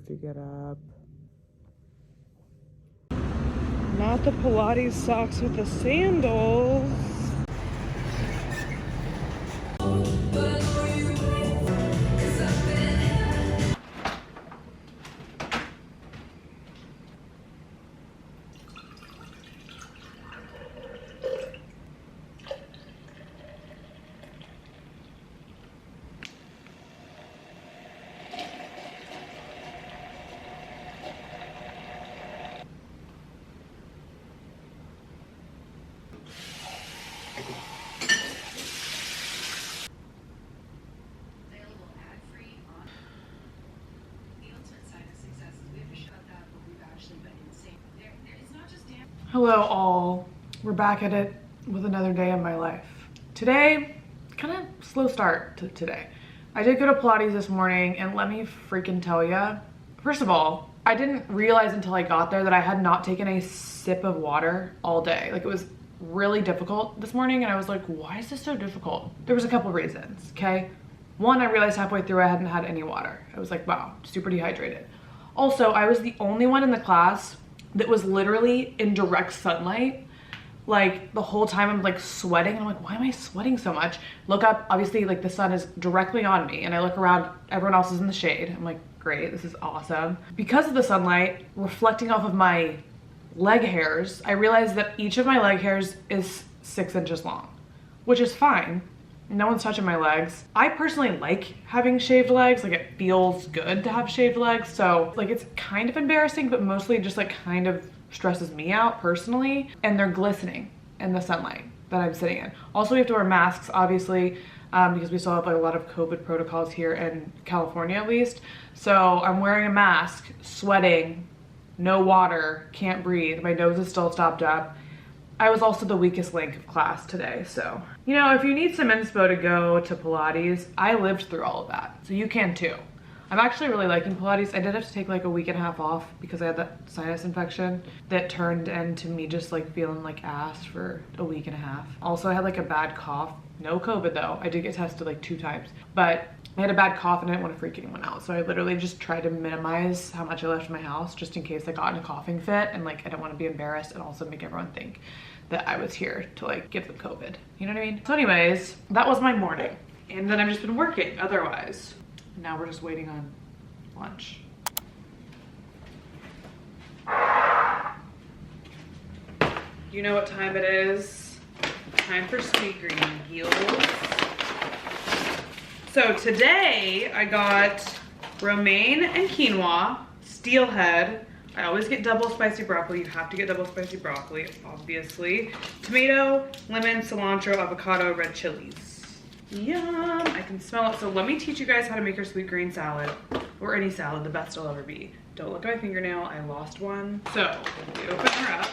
have to get up. Not the Pilates socks with the sandals. Hello all, we're back at it with another day of my life. Today, kind of slow start to today. I did go to Pilates this morning and let me freaking tell ya. First of all, I didn't realize until I got there that I had not taken a sip of water all day. Like, it was really difficult this morning and I was like, why is this so difficult? There was a couple reasons, okay? One, I realized halfway through I hadn't had any water. I was like, wow, super dehydrated. Also, I was the only one in the class that was literally in direct sunlight. Like, the whole time I'm like sweating. I'm like, why am I sweating so much? Look up, obviously like the sun is directly on me and I look around, everyone else is in the shade. I'm like, great, this is awesome. Because of the sunlight reflecting off of my leg hairs, I realized that each of my leg hairs is 6 inches long, which is fine. No one's touching my legs. I personally like having shaved legs. Like, it feels good to have shaved legs. So like, it's kind of embarrassing, but mostly just like kind of stresses me out personally. And they're glistening in the sunlight that I'm sitting in. Also, we have to wear masks, obviously, because we still have like a lot of COVID protocols here in California, at least. So I'm wearing a mask, sweating, no water, can't breathe. My nose is still stopped up. I was also the weakest link of class today, so. You know, if you need some inspo to go to Pilates, I lived through all of that, so you can too. I'm actually really liking Pilates. I did have to take like a week and a half off because I had that sinus infection that turned into me just like feeling like ass for a week and a half. Also, I had like a bad cough. No COVID though. I did get tested like 2 times, but I had a bad cough and I didn't want to freak anyone out. So I literally just tried to minimize how much I left my house just in case I got in a coughing fit, and like I didn't want to be embarrassed and also make everyone think that I was here to like give them COVID. You know what I mean? So anyways, that was my morning. And then I've just been working otherwise. Now we're just waiting on lunch. You know what time it is? Time for sweet green heels. So today I got romaine and quinoa, steelhead. I always get double spicy broccoli. You have to get double spicy broccoli, obviously. Tomato, lemon, cilantro, avocado, red chilies. Yum, I can smell it. So let me teach you guys how to make your sweet green salad, or any salad, the best it'll ever be. Don't look at my fingernail, I lost one. So, we open her up.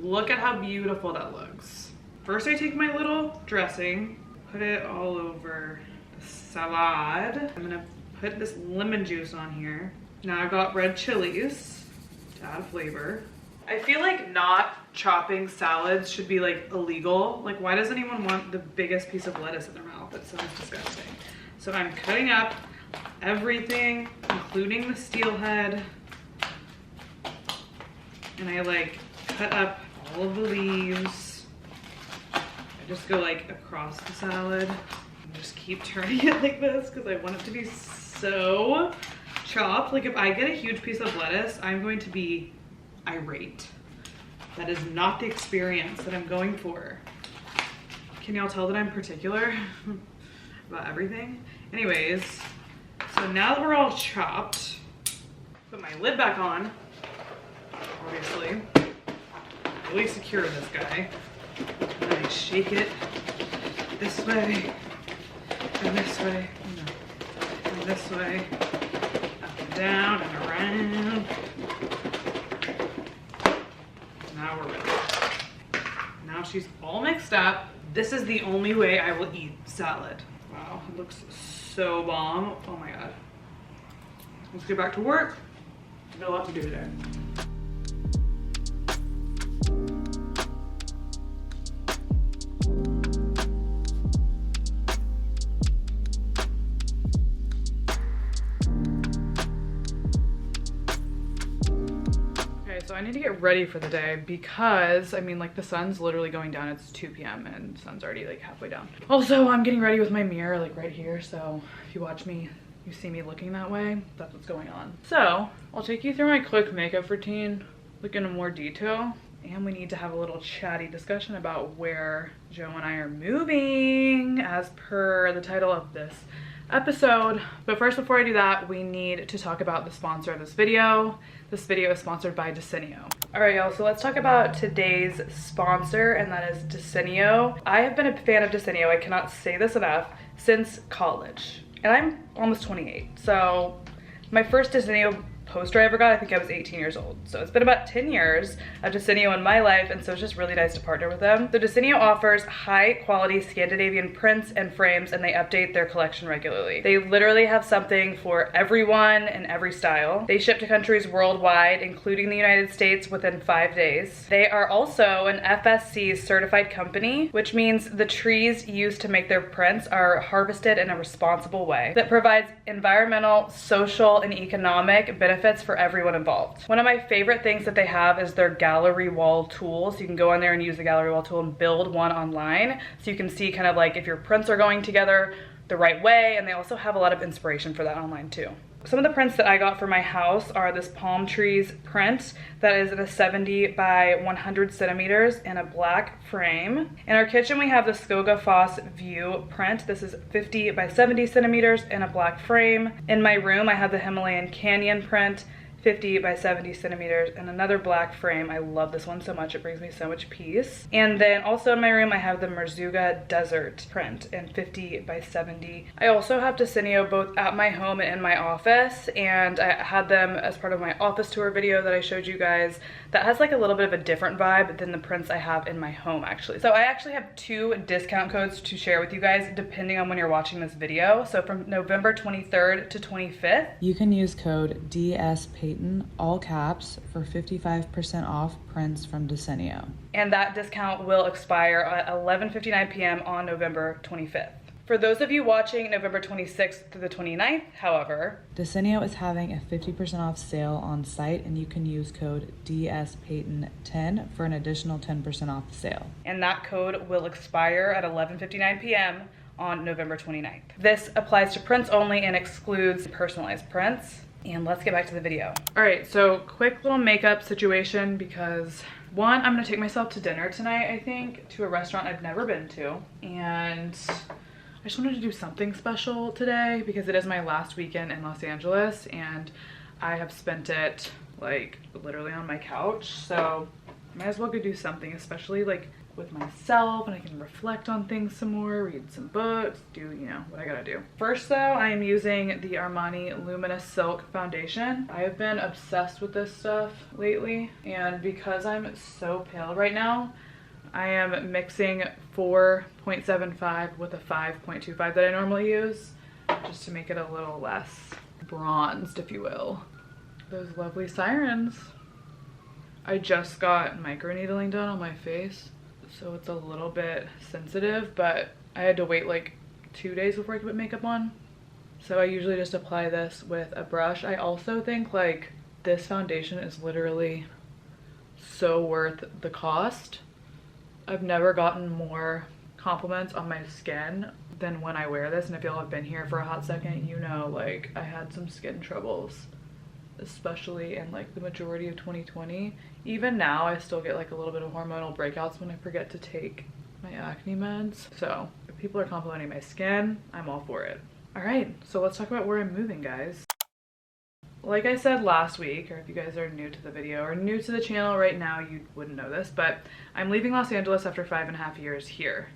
Look at how beautiful that looks. First I take my little dressing, put it all over the salad. I'm gonna put this lemon juice on here. Now I've got red chilies to add flavor. I feel like not chopping salads should be like illegal. Like, why does anyone want the biggest piece of lettuce in their mouth? That sounds disgusting. So I'm cutting up everything, including the steelhead. And I like cut up all of the leaves. I just go like across the salad and just keep turning it like this because I want it to be so chopped. Like, if I get a huge piece of lettuce, I'm going to be irate. That is not the experience that I'm going for. Can y'all tell that I'm particular about everything? Anyways, so now that we're all chopped, put my lid back on, obviously. Really secure this guy. And then I shake it this way, and this way, and this way, up and down and around. Now we're ready. Now she's all mixed up. This is the only way I will eat salad. Wow, it looks so bomb. Oh my God. Let's get back to work. I've got a lot to do today. I need to get ready for the day because, I mean, like, the sun's literally going down. It's 2 p.m. and the sun's already like halfway down. Also, I'm getting ready with my mirror like right here. So if you watch me, you see me looking that way, that's what's going on. So I'll take you through my quick makeup routine, look into more detail. And we need to have a little chatty discussion about where Joe and I are moving as per the title of this episode. But first, before I do that, we need to talk about the sponsor of this video. This video is sponsored by Decenio. All right, y'all, so let's talk about today's sponsor, and that is Decenio. I have been a fan of Decenio, I cannot say this enough, since college. And I'm almost 28, so my first Decenio poster I ever got, I think I was 18 years old. So it's been about 10 years of Decenio in my life, and so it's just really nice to partner with them. So Decenio offers high quality Scandinavian prints and frames, and they update their collection regularly. They literally have something for everyone and every style. They ship to countries worldwide, including the United States, within 5 days. They are also an FSC certified company, which means the trees used to make their prints are harvested in a responsible way that provides environmental, social, and economic benefits for everyone involved. One of my favorite things that they have is their gallery wall tool. So you can go in there and use the gallery wall tool and build one online. So you can see kind of like if your prints are going together the right way, and they also have a lot of inspiration for that online too. Some of the prints that I got for my house are this palm trees print that is in a 70 by 100 centimeters in a black frame. In our kitchen, we have the Skogafoss View print. This is 50 by 70 centimeters in a black frame. In my room, I have the Himalayan Canyon print, 50 by 70 centimeters in another black frame. I love this one so much. It brings me so much peace. And then also in my room, I have the Merzouga Desert print in 50 by 70. I also have Decenio both at my home and in my office, and I had them as part of my office tour video that I showed you guys that has like a little bit of a different vibe than the prints I have in my home actually. So I actually have 2 discount codes to share with you guys depending on when you're watching this video. So from November 23rd to 25th, you can use code Payton, all caps, for 55% off prints from Decenio. And that discount will expire at 11:59 p.m. on November 25th. For those of you watching November 26th through the 29th, however, Decenio is having a 50% off sale on site, and you can use code Payton10 for an additional 10% off the sale. And that code will expire at 11:59 p.m. on November 29th. This applies to prints only and excludes personalized prints. And let's get back to the video. All right, so quick little makeup situation because one, I'm gonna take myself to dinner tonight, I think, to a restaurant I've never been to. And I just wanted to do something special today because it is my last weekend in Los Angeles and I have spent it like literally on my couch. So I might as well go do something, especially like with myself, and I can reflect on things some more, read some books, do, you know, what I gotta do. First though, I am using the Armani Luminous Silk Foundation. I have been obsessed with this stuff lately, and because I'm so pale right now, I am mixing 4.75 with a 5.25 that I normally use, just to make it a little less bronzed, if you will. Those lovely sirens. I just got microneedling done on my face, so it's a little bit sensitive, but I had to wait like 2 days before I could put makeup on. So I usually just apply this with a brush. I also think like this foundation is literally so worth the cost. I've never gotten more compliments on my skin than when I wear this, and if y'all have been here for a hot second, you know like I had some skin troubles, especially in like the majority of 2020. Even now I still get like a little bit of hormonal breakouts when I forget to take my acne meds. So if people are complimenting my skin, I'm all for it. All right, so let's talk about where I'm moving, guys. Like I said last week, or if you guys are new to the video or new to the channel right now, you wouldn't know this, but I'm leaving Los Angeles after 5.5 years here.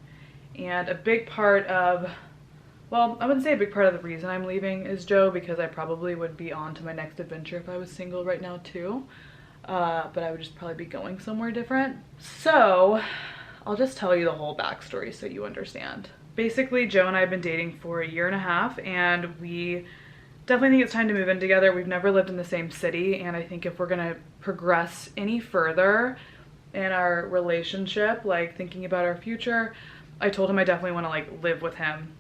And a big part of, well, I wouldn't say a big part of the reason I'm leaving is Joe, because I probably would be on to my next adventure if I was single right now too. But I would just probably be going somewhere different. So I'll just tell you the whole backstory so you understand. Basically, Joe and I have been dating for 1.5 years, and we definitely think it's time to move in together. We've never lived in the same city, and I think if we're gonna progress any further in our relationship, like thinking about our future, I told him I definitely want to like live with him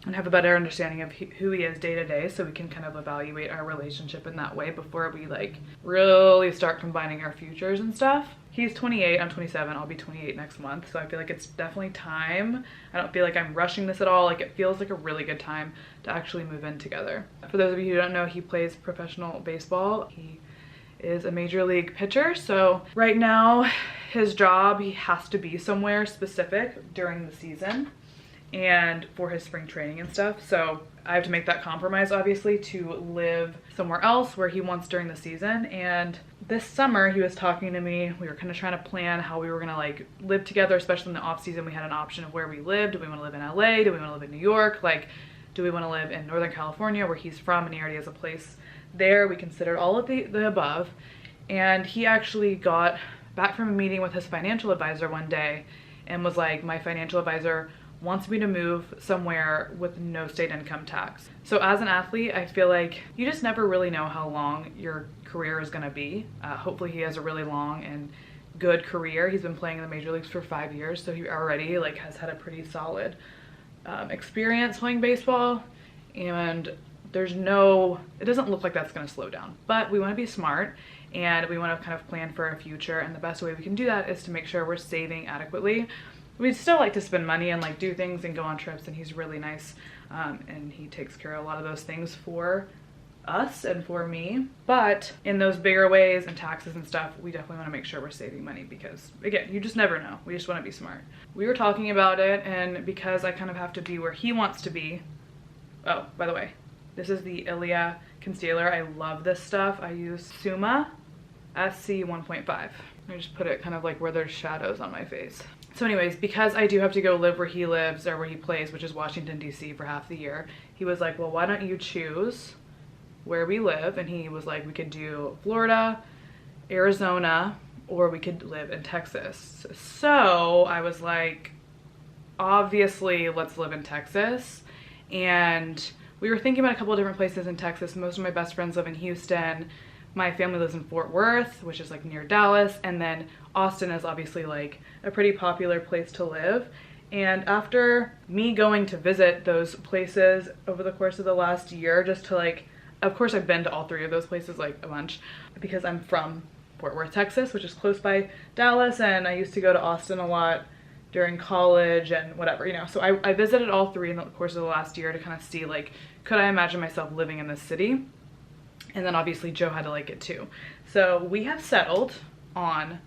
and have a better understanding of who he is day to day, so we can kind of evaluate our relationship in that way before we like really start combining our futures and stuff. He's 28, I'm 27, I'll be 28 next month, so I feel like it's definitely time. I don't feel like I'm rushing this at all. Like, it feels like a really good time to actually move in together. For those of you who don't know, he plays professional baseball. He is a major league pitcher, so right now his job, he has to be somewhere specific during the season and for his spring training and stuff. So I have to make that compromise, obviously, to live somewhere else where he wants during the season. And this summer he was talking to me, we were kind of trying to plan how we were gonna like live together, especially in the off season. We had an option of where we lived. Do we want to live in LA? Do we want to live in New York? Like, do we want to live in Northern California where he's from and he already has a place there? We considered all of the above. And he actually got back from a meeting with his financial advisor one day and was like, my financial advisor wants me to move somewhere with no state income tax. So as an athlete, I feel like you just never really know how long your career is gonna be. Hopefully he has a really long and good career. He's been playing in the major leagues for 5 years, so he already like has had a pretty solid experience playing baseball, and it doesn't look like that's gonna slow down. But we wanna be smart and we wanna kind of plan for our future, and the best way we can do that is to make sure we're saving adequately. We'd still like to spend money and like do things and go on trips, and he's really nice, and he takes care of a lot of those things for us and for me. But in those bigger ways and taxes and stuff, we definitely want to make sure we're saving money, because again, you just never know. We just want to be smart. We were talking about it, and because I kind of have to be where he wants to be. Oh, by the way, this is the Ilia concealer. I love this stuff. I use Suma SC 1.5. I just put it kind of like where there's shadows on my face. So anyways, because I do have to go live where he lives or where he plays, which is Washington, D.C. for half the year, he was like, well, why don't you choose where we live? And he was like, we could do Florida, Arizona, or we could live in Texas. So I was like, obviously, let's live in Texas. And we were thinking about a couple of different places in Texas. Most of my best friends live in Houston. My family lives in Fort Worth, which is like near Dallas, and then Austin is obviously like a pretty popular place to live. And after me going to visit those places over the course of the last year, just to like, of course I've been to all three of those places like a bunch, because I'm from Fort Worth, Texas, which is close by Dallas, and I used to go to Austin a lot during college and whatever, you know. So I visited all three in the course of the last year to kind of see like, could I imagine myself living in this city? And then obviously Joe had to like it too. So we have settled on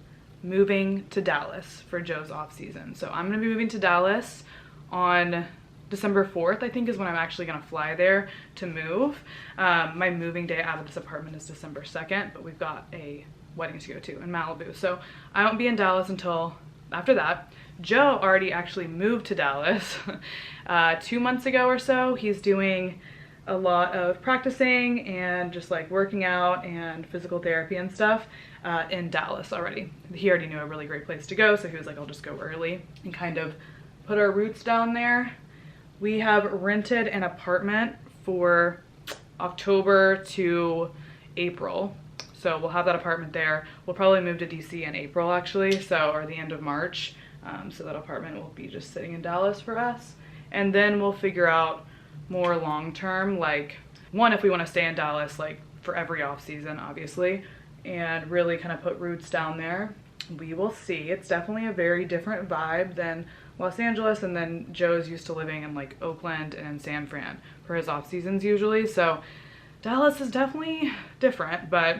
moving to Dallas for Joe's off season. So I'm gonna be moving to Dallas on December 4th, I think, is when I'm actually gonna fly there to move. My moving day out of this apartment is December 2nd, but we've got a wedding to go to in Malibu. So I won't be in Dallas until after that. Joe already actually moved to Dallas 2 months ago or so. He's doing a lot of practicing and just like working out and physical therapy and stuff in Dallas already. He already knew a really great place to go, so he was like, I'll just go early and kind of put our roots down there. We have rented an apartment for October to April, so we'll have that apartment there. We'll probably move to DC in April actually, so, or the end of March, so that apartment will be just sitting in Dallas for us. And then we'll figure out more long-term, like, one, if we want to stay in Dallas like for every off season, obviously, and really kind of put roots down there. We will see. It's definitely a very different vibe than Los Angeles, and then Joe's used to living in like Oakland and in San Fran for his off seasons usually, so Dallas is definitely different. But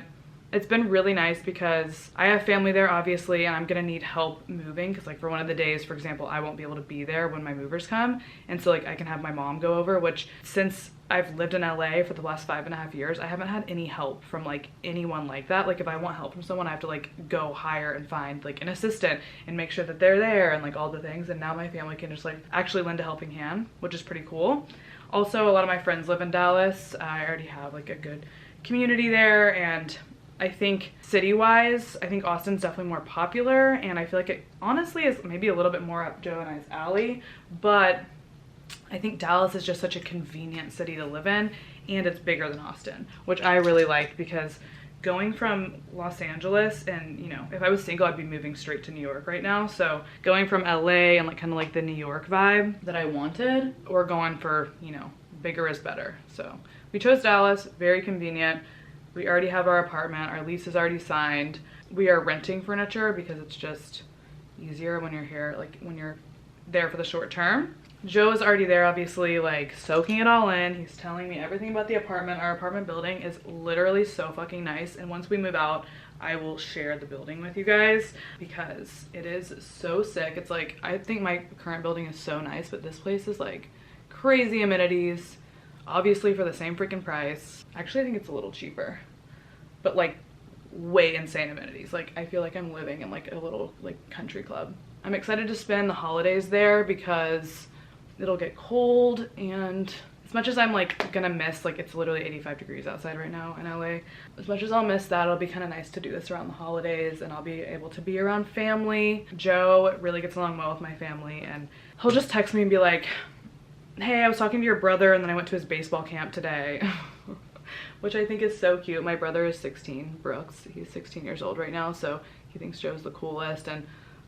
it's been really nice because I have family there obviously, and I'm gonna need help moving, because like for one of the days, for example, I won't be able to be there when my movers come, and so like I can have my mom go over, which since I've lived in LA for the last 5.5 years, I haven't had any help from like anyone like that. Like if I want help from someone, I have to like go hire and find like an assistant and make sure that they're there and like all the things, and now my family can just like actually lend a helping hand, which is pretty cool. Also, a lot of my friends live in Dallas. I already have like a good community there, and I think city-wise, I think Austin's definitely more popular, and I feel like it honestly is maybe a little bit more up Joe and I's alley, but I think Dallas is just such a convenient city to live in, and it's bigger than Austin, which I really like, because going from Los Angeles, and you know, if I was single, I'd be moving straight to New York right now. So going from LA and like kind of like the New York vibe that I wanted, or going for, you know, bigger is better. So we chose Dallas, very convenient. We already have our apartment, our lease is already signed. We are renting furniture because it's just easier when you're here, like when you're there for the short term. Joe is already there, obviously, like soaking it all in. He's telling me everything about the apartment. Our apartment building is literally so fucking nice. And once we move out, I will share the building with you guys because it is so sick. It's like, I think my current building is so nice, but this place is like crazy amenities, obviously for the same freaking price. Actually, I think it's a little cheaper, but like way insane amenities. Like I feel like I'm living in like a little like country club. I'm excited to spend the holidays there because it'll get cold, and as much as I'm like gonna miss, like it's literally 85 degrees outside right now in LA, as much as I'll miss that, it'll be kind of nice to do this around the holidays, and I'll be able to be around family. Joe really gets along well with my family, and he'll just text me and be like, hey, I was talking to your brother and then I went to his baseball camp today. Which I think is so cute. My brother is 16, Brooks. He's 16 years old right now, so he thinks Joe's the coolest, and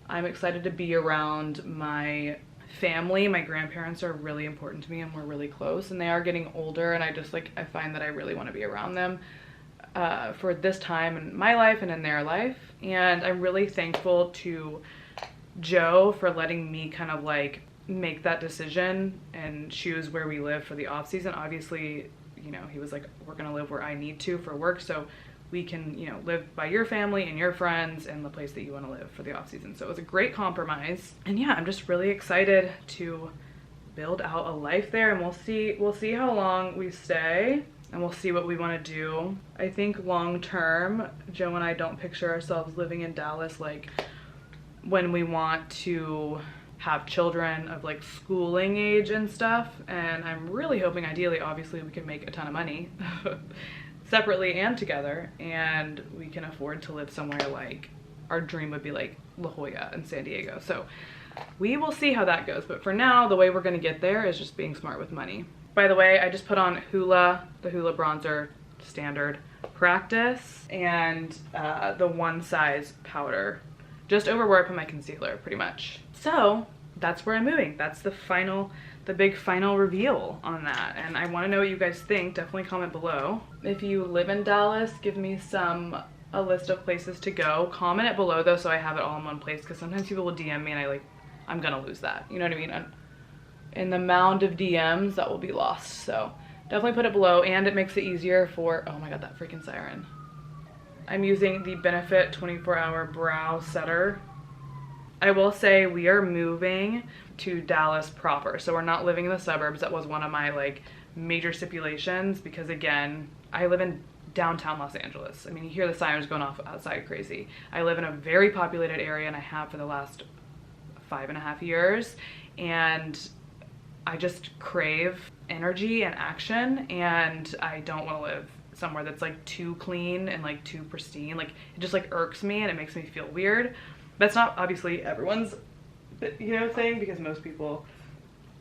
I'm excited to be around my family. My grandparents are really important to me and we're really close, and they are getting older, and I just like, I find that I really want to be around them for this time in my life and in their life. And I'm really thankful to Joe for letting me kind of like make that decision and choose where we live for the off season. Obviously, you know, he was like, we're gonna live where I need to for work, so we can, you know, live by your family and your friends and the place that you want to live for the off season. So it was a great compromise. And yeah, I'm just really excited to build out a life there, and we'll see how long we stay, and we'll see what we want to do. I think long term, Joe and I don't picture ourselves living in Dallas like when we want to have children of like schooling age and stuff. And I'm really hoping, ideally, obviously, we can make a ton of money separately and together, and we can afford to live somewhere like, our dream would be like La Jolla and San Diego. So we will see how that goes, but for now, the way we're going to get there is just being smart with money. By the way, I just put on the Hoola bronzer standard practice, and the one size powder just over where I put my concealer, pretty much. So that's where I'm moving. That's the big final reveal on that, and I want to know what you guys think. Definitely comment below. If you live in Dallas, give me a list of places to go. Comment it below though, so I have it all in one place, because sometimes people will DM me and I'm gonna lose that, you know what I mean? And in the mound of DMs, that will be lost. So definitely put it below, and it makes it easier for, oh my god, that freaking siren. I'm using the Benefit 24-hour brow setter. I will say we are moving to Dallas proper, so we're not living in the suburbs. That was one of my like major stipulations, because again, I live in downtown Los Angeles. I mean, you hear the sirens going off outside crazy. I live in a very populated area, and I have for the last 5.5 years, and I just crave energy and action, and I don't want to live somewhere that's like too clean and like too pristine. Like it just like irks me and it makes me feel weird. That's not obviously everyone's, you know, thing, because most people,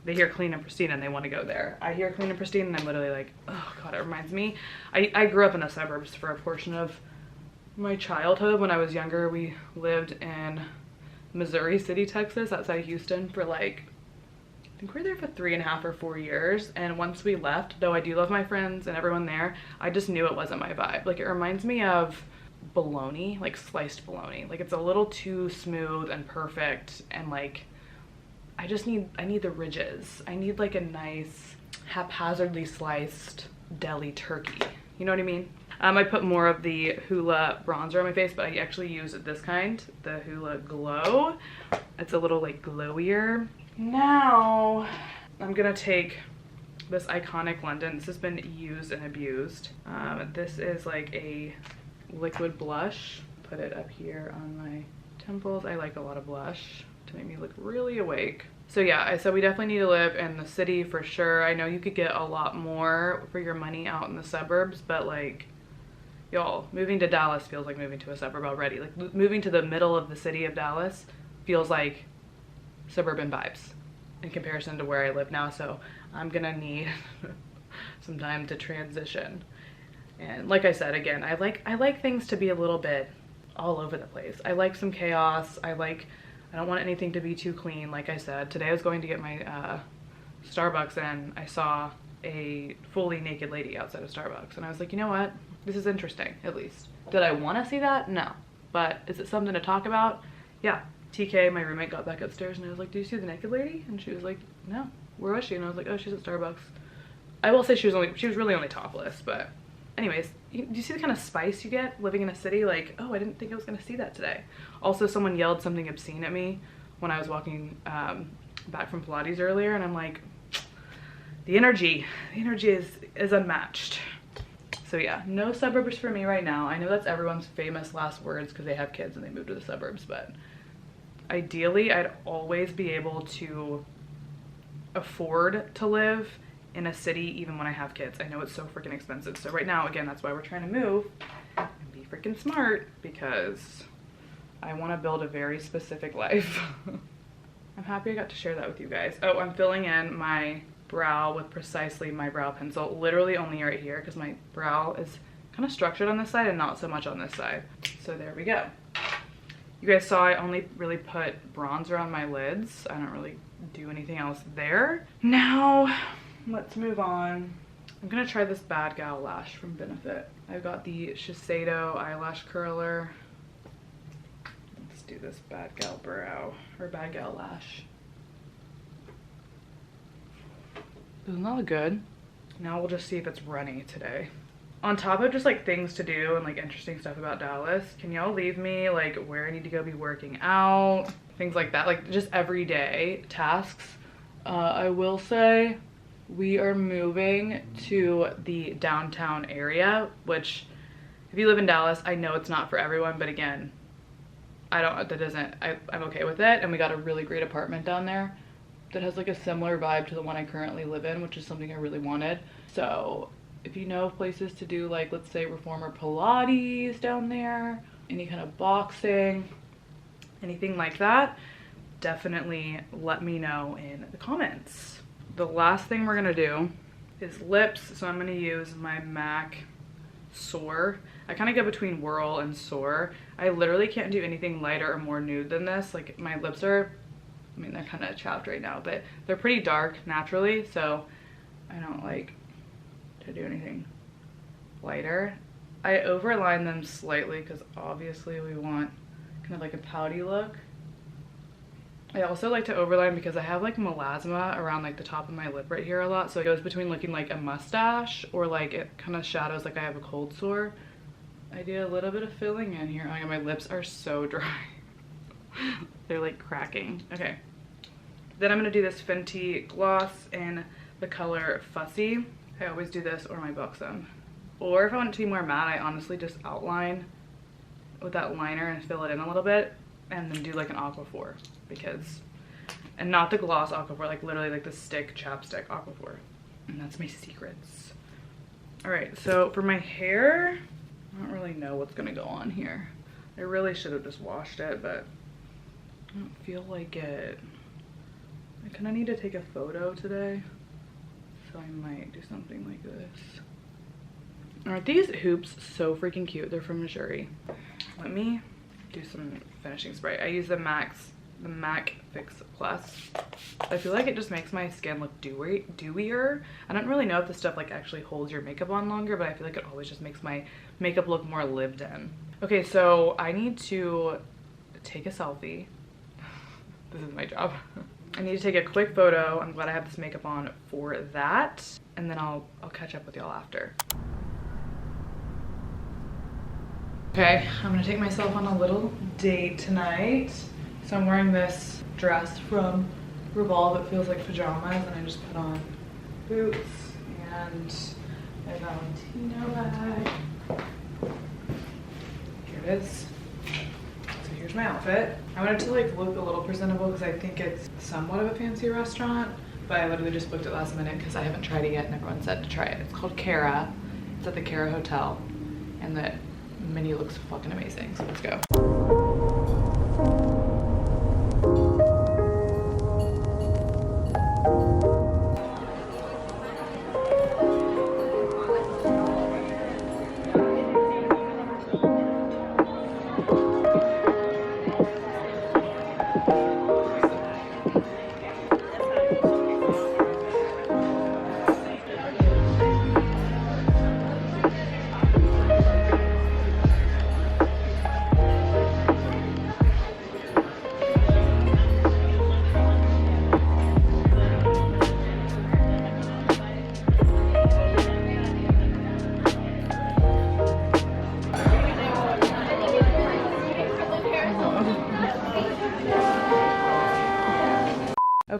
they hear clean and pristine and they want to go there. I hear clean and pristine and I'm literally like, oh god, it reminds me. I grew up in the suburbs for a portion of my childhood. When I was younger, we lived in Missouri City, Texas, outside of Houston for like, I think we were there for 3.5 or 4 years. And once we left, though I do love my friends and everyone there, I just knew it wasn't my vibe. Like it reminds me of bologna, like sliced bologna. Like it's a little too smooth and perfect, and like I need the ridges. I need like a nice haphazardly sliced deli turkey, you know what I mean? I put more of the Hoola bronzer on my face, but I actually use this kind, the Hoola Glow. It's a little like glowier. Now I'm gonna take this iconic London. This has been used and abused. This is like a liquid blush. Put it up here on my temples. I like a lot of blush to make me look really awake. So yeah, I said we definitely need to live in the city for sure. I know you could get a lot more for your money out in the suburbs, but like, y'all, moving to Dallas feels like moving to a suburb already. Like moving to the middle of the city of Dallas feels like suburban vibes in comparison to where I live now. So I'm gonna need some time to transition. And like I said, again, I like things to be a little bit all over the place. I like some chaos. I don't want anything to be too clean. Like I said, today I was going to get my Starbucks and I saw a fully naked lady outside of Starbucks. And I was like, you know what? This is interesting, at least. Did I want to see that? No. But is it something to talk about? Yeah. TK, my roommate, got back upstairs and I was like, do you see the naked lady? And she was like, no. Where was she? And I was like, oh, she's at Starbucks. I will say she was really only topless, but anyways, do you see the kind of spice you get living in a city? Like, oh, I didn't think I was gonna see that today. Also, someone yelled something obscene at me when I was walking back from Pilates earlier, and I'm like, the energy is unmatched. So yeah, no suburbs for me right now. I know that's everyone's famous last words because they have kids and they move to the suburbs, but ideally I'd always be able to afford to live in a city even when I have kids. I know it's so freaking expensive. So right now, again, that's why we're trying to move and be freaking smart, because I want to build a very specific life. I'm happy I got to share that with you guys. Oh, I'm filling in my brow with precisely my brow pencil, literally only right here because my brow is kind of structured on this side and not so much on this side. So there we go. You guys saw I only really put bronzer on my lids. I don't really do anything else there. Now, let's move on. I'm gonna try this Bad Gal lash from Benefit. I've got the Shiseido eyelash curler. Let's do this Bad Gal brow, or Bad Gal lash. Doesn't that look good? Now we'll just see if it's runny today. On top of just like things to do and like interesting stuff about Dallas, can y'all leave me like where I need to go be working out? Things like that, like just everyday tasks. I will say we are moving to the downtown area, which if you live in Dallas, I know it's not for everyone, but again, I'm okay with it. And we got a really great apartment down there that has like a similar vibe to the one I currently live in, which is something I really wanted. So if you know of places to do, like, let's say reformer Pilates down there, any kind of boxing, anything like that, definitely let me know in the comments. The last thing we're gonna do is lips. So I'm gonna use my MAC Soar. I kind of go between Whirl and Soar. I literally can't do anything lighter or more nude than this. Like my lips are, I mean, they're kind of chapped right now, but they're pretty dark naturally, so I don't like to do anything lighter. I overline them slightly because obviously we want kind of like a pouty look. I also like to overline because I have like melasma around like the top of my lip right here a lot, so it goes between looking like a mustache or like it kind of shadows like I have a cold sore. I did a little bit of filling in here. Oh my god, my lips are so dry. They're like cracking. Okay, then I'm gonna do this Fenty gloss in the color Fussy. I always do this or my Bosom. Or if I want it to be more matte, I honestly just outline with that liner and fill it in a little bit and then do like an Aquaphor, because, and not the gloss Aquaphor, like literally like the stick chapstick Aquaphor. And that's my secrets. All right, so for my hair, I don't really know what's gonna go on here. I really should have just washed it, but I don't feel like it. I kind of need to take a photo today. So I might do something like this. Aren't these hoops so freaking cute? They're from Missouri. Let me do some finishing spray. I use the MAC Fix Plus. I feel like it just makes my skin look dewier. I don't really know if this stuff like actually holds your makeup on longer, but I feel like it always just makes my makeup look more lived in. Okay, so I need to take a selfie. This is my job. I need to take a quick photo. I'm glad I have this makeup on for that. And then I'll catch up with y'all after. Okay, I'm gonna take myself on a little date tonight. So I'm wearing this dress from Revolve. It feels like pajamas, and I just put on boots and my Valentino bag. Here it is. So here's my outfit. I wanted to like look a little presentable because I think it's somewhat of a fancy restaurant, but I literally just booked it last minute because I haven't tried it yet and everyone said to try it. It's called Cara. It's at the Cara Hotel, and the menu looks fucking amazing. So let's go.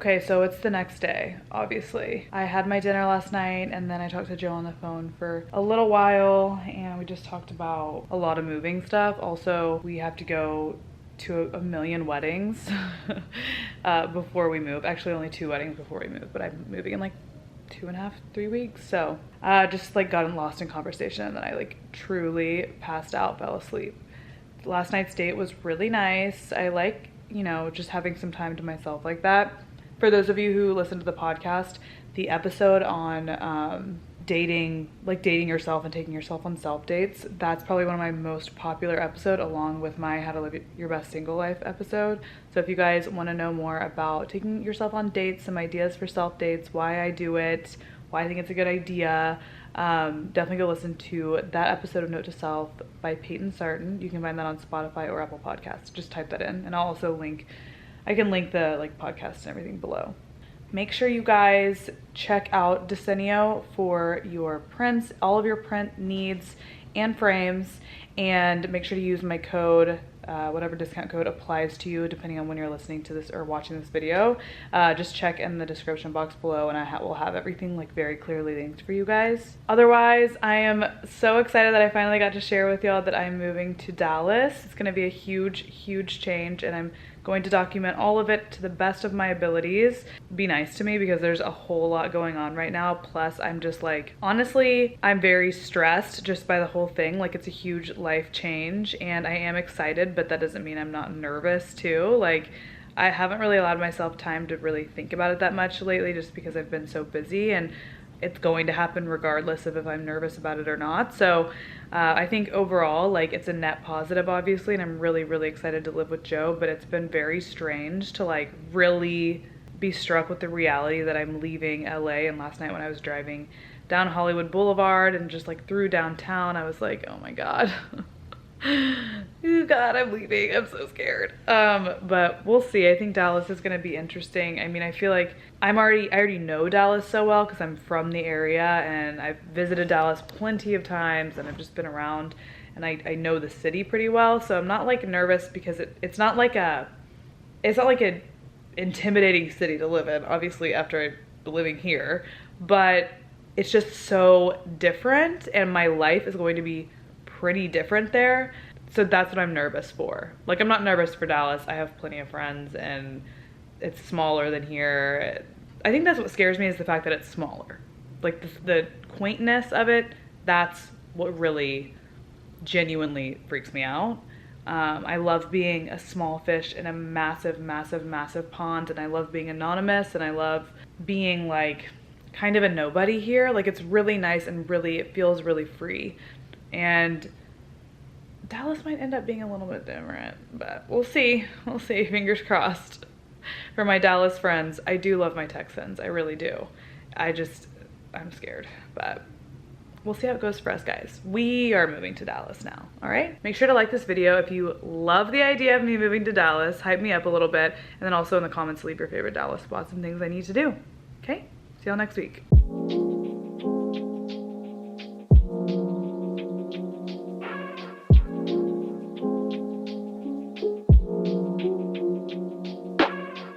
Okay, so it's the next day, obviously. I had my dinner last night and then I talked to Joe on the phone for a little while and we just talked about a lot of moving stuff. Also, we have to go to a million weddings before we move. Actually, only 2 weddings before we move, but I'm moving in like 2.5, 3 weeks. So just like got lost in conversation and then I like truly passed out, fell asleep. Last night's date was really nice. I like, you know, just having some time to myself like that. For those of you who listen to the podcast, the episode on dating yourself and taking yourself on self dates, that's probably one of my most popular episodes, along with my How to Live Your Best Single Life episode. So if you guys want to know more about taking yourself on dates, some ideas for self dates, why I do it, why I think it's a good idea, definitely go listen to that episode of Note to Self by Payton Sartain. You can find that on Spotify or Apple Podcasts. Just type that in, and I'll also I can link the like podcast and everything below. Make sure you guys check out Decenio for your prints, all of your print needs and frames, and make sure to use my code, whatever discount code applies to you depending on when you're listening to this or watching this video. Just check in the description box below and I will have everything like very clearly linked for you guys. Otherwise, I am so excited that I finally got to share with y'all that I'm moving to Dallas. It's gonna be a huge change and I'm going to document all of it to the best of my abilities. Be nice to me because there's a whole lot going on right now. Plus I'm just like, honestly, I'm very stressed just by the whole thing. Like it's a huge life change and I am excited, but that doesn't mean I'm not nervous too. Like I haven't really allowed myself time to really think about it that much lately just because I've been so busy, and it's going to happen regardless of if I'm nervous about it or not. So I think overall, like it's a net positive obviously, and I'm really excited to live with Joe, but it's been very strange to like really be struck with the reality that I'm leaving LA. And last night when I was driving down Hollywood Boulevard and just like through downtown, I was like, oh my God. Oh God, I'm leaving. I'm so scared. But we'll see. I think Dallas is gonna be interesting. I mean, I feel like I already know Dallas so well because I'm from the area and I've visited Dallas plenty of times and I've just been around and I know the city pretty well. So I'm not like nervous because it's not like an intimidating city to live in, obviously after I've been living here, but it's just so different and my life is going to be pretty different there. So that's what I'm nervous for. Like I'm not nervous for Dallas. I have plenty of friends and it's smaller than here. I think that's what scares me, is the fact that it's smaller. Like the quaintness of it, that's what really genuinely freaks me out. I love being a small fish in a massive pond, and I love being anonymous, and I love being like kind of a nobody here. Like it's really nice and it feels really free. And Dallas might end up being a little bit different, but we'll see. We'll see, fingers crossed. For my Dallas friends, I do love my Texans, I really do. I'm scared, but we'll see how it goes for us, guys. We are moving to Dallas now, all right? Make sure to like this video if you love the idea of me moving to Dallas. Hype me up a little bit, and then also in the comments leave your favorite Dallas spots and things I need to do, okay? See y'all next week.